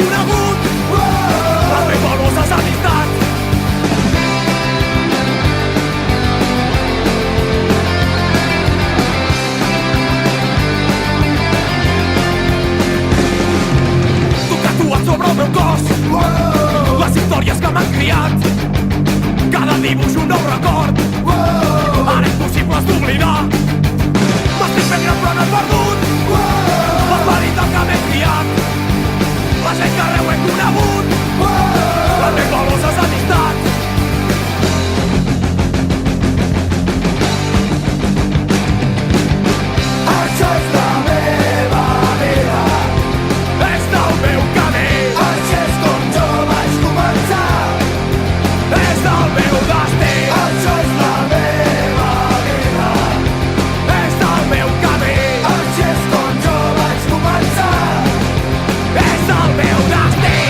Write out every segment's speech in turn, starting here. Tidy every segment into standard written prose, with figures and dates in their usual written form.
conegut les més valuoses amistats. Tu tatuat sobre el meu cos les històries que m'han criat, cada dibuix un nou record, ara impossibles d'oblidar. M'estic fent gran però no he perdut l'esperit del que m'he criat, la gent que arreu he conegut les més valuoses amistats. Això és la meva vida, és del meu camí, així és com jo vaig començar, és del meu destí. Això és la meva vida, és del meu camí, així és com jo vaig començar, és del meu destí.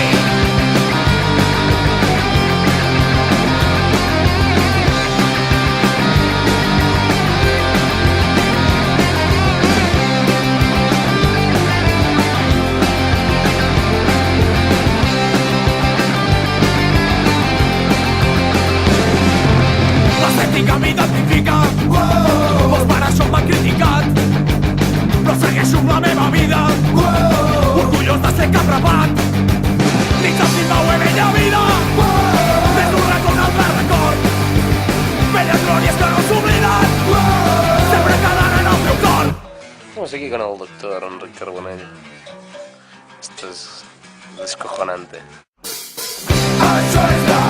L'estètica m'identifica, molts per això m'han criticat, però segueixo amb la meva vida, orgullós de ser cap rapat. Nits al Zimbabue, bella vida, des d'un racó un altre record, velles glòries que no s'obliden, sempre quedant en el teu cor. Estamos aquí con el doctor Enrique Carbonell. Esto es descojonante. Això és la